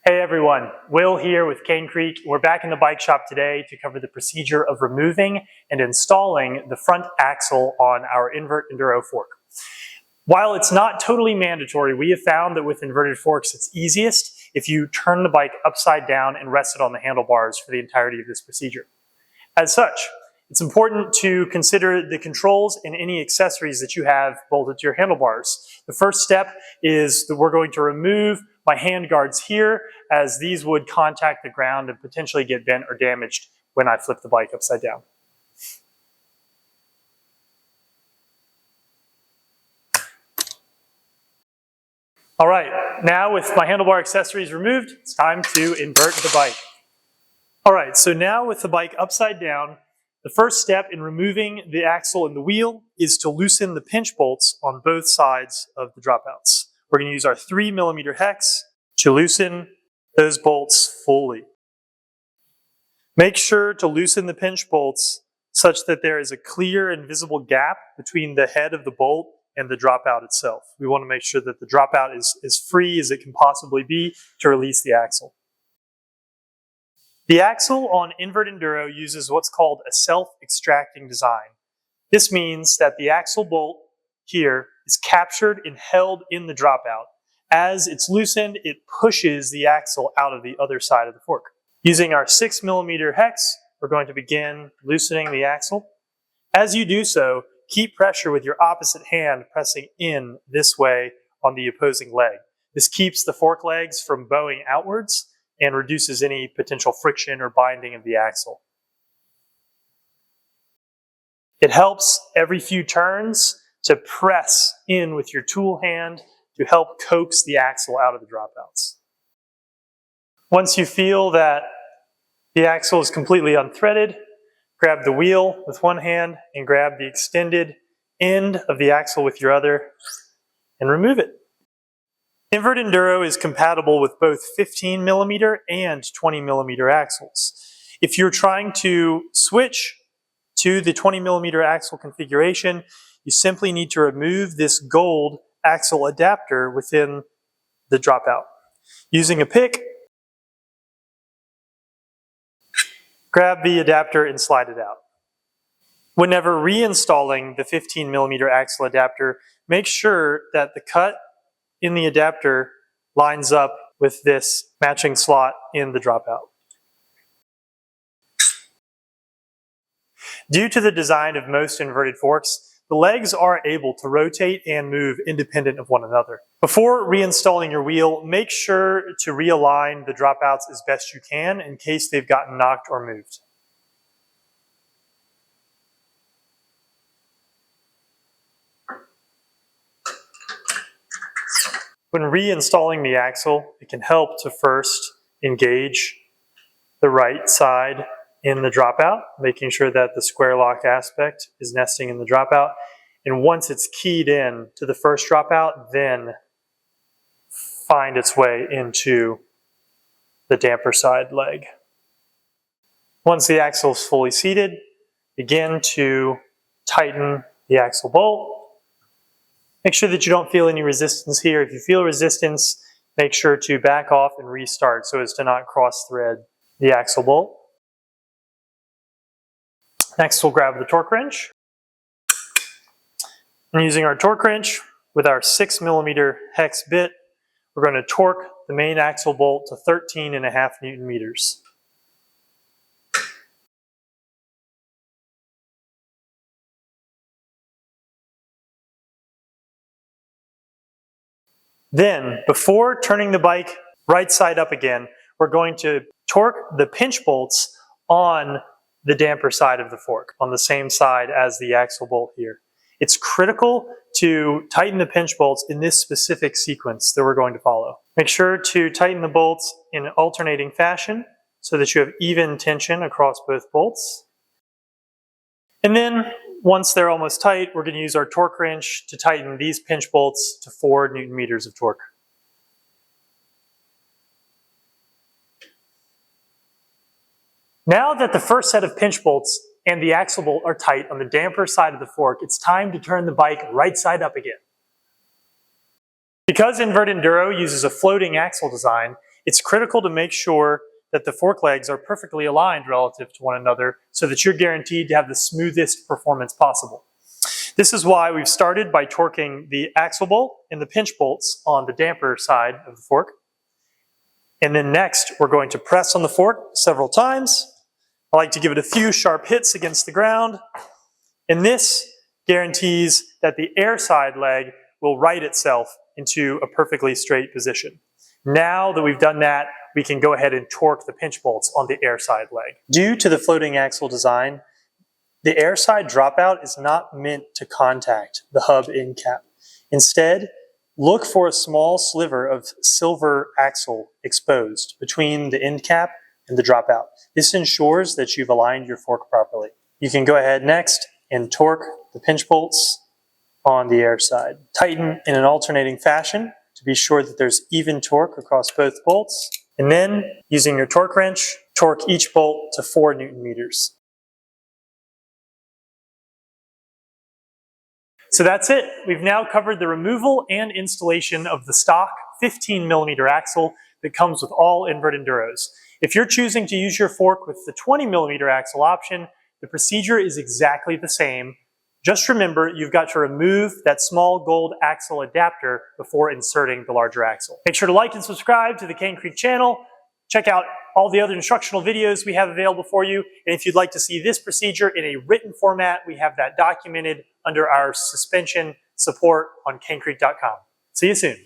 Hey everyone, Will here with Cane Creek. We're back in the bike shop today to cover the procedure of removing and installing the front axle on our Invert Enduro fork. While it's not totally mandatory, we have found that with inverted forks it's easiest if you turn the bike upside down and rest it on the handlebars for the entirety of this procedure. As such, it's important to consider the controls and any accessories that you have bolted to your handlebars. The first step is that we're going to remove my hand guards here, as these would contact the ground and potentially get bent or damaged when I flip the bike upside down. All right, now with my handlebar accessories removed, it's time to invert the bike. All right, so now with the bike upside down, the first step in removing the axle and the wheel is to loosen the pinch bolts on both sides of the dropouts. We're going to use our 3mm hex to loosen those bolts fully. Make sure to loosen the pinch bolts such that there is a clear and visible gap between the head of the bolt and the dropout itself. We want to make sure that the dropout is as free as it can possibly be to release the axle. The axle on Invert Enduro uses what's called a self-extracting design. This means that the axle bolt here is captured and held in the dropout. As it's loosened, it pushes the axle out of the other side of the fork. Using our 6mm hex, we're going to begin loosening the axle. As you do so, keep pressure with your opposite hand pressing in this way on the opposing leg. This keeps the fork legs from bowing outwards and reduces any potential friction or binding of the axle. It helps every few turns to press in with your tool hand to help coax the axle out of the dropouts. Once you feel that the axle is completely unthreaded, grab the wheel with one hand and grab the extended end of the axle with your other and remove it. Invert Enduro is compatible with both 15mm and 20mm axles. If you're trying to switch to the 20mm axle configuration, you simply need to remove this gold axle adapter within the dropout. Using a pick, grab the adapter and slide it out. Whenever reinstalling the 15mm axle adapter, make sure that the cut in the adapter lines up with this matching slot in the dropout. Due to the design of most inverted forks, the legs are able to rotate and move independent of one another. Before reinstalling your wheel, make sure to realign the dropouts as best you can in case they've gotten knocked or moved. When reinstalling the axle, it can help to first engage the right side in the dropout, making sure that the square lock aspect is nesting in the dropout. And once it's keyed in to the first dropout, then find its way into the damper side leg. Once the axle is fully seated, begin to tighten the axle bolt. Make sure that you don't feel any resistance here. If you feel resistance, make sure to back off and restart so as to not cross-thread the axle bolt. Next, we'll grab the torque wrench. And using our torque wrench with our 6mm hex bit, we're going to torque the main axle bolt to 13.5 Newton meters. Then, before turning the bike right side up again, we're going to torque the pinch bolts on the damper side of the fork, on the same side as the axle bolt here. It's critical to tighten the pinch bolts in this specific sequence that we're going to follow. Make sure to tighten the bolts in alternating fashion so that you have even tension across both bolts. And then, once they're almost tight, we're going to use our torque wrench to tighten these pinch bolts to 4 Newton meters of torque. Now that the first set of pinch bolts and the axle bolt are tight on the damper side of the fork, it's time to turn the bike right side up again. Because Invert Enduro uses a floating axle design, it's critical to make sure that the fork legs are perfectly aligned relative to one another so that you're guaranteed to have the smoothest performance possible. This is why we've started by torquing the axle bolt and the pinch bolts on the damper side of the fork. And then next, we're going to press on the fork several times. I like to give it a few sharp hits against the ground. And this guarantees that the air side leg will right itself into a perfectly straight position. Now that we've done that, we can go ahead and torque the pinch bolts on the air side leg. Due to the floating axle design, the air side dropout is not meant to contact the hub end cap. Instead, look for a small sliver of silver axle exposed between the end cap and the dropout. This ensures that you've aligned your fork properly. You can go ahead next and torque the pinch bolts on the air side. Tighten in an alternating fashion to be sure that there's even torque across both bolts. And then, using your torque wrench, torque each bolt to 4 Newton meters. So that's it. We've now covered the removal and installation of the stock 15 millimeter axle that comes with all invert enduros. If you're choosing to use your fork with the 20 millimeter axle option, the procedure is exactly the same. Just remember, you've got to remove that small gold axle adapter before inserting the larger axle. Make sure to like and subscribe to the Cane Creek channel. Check out all the other instructional videos we have available for you. And if you'd like to see this procedure in a written format, we have that documented under our suspension support on canecreek.com. See you soon.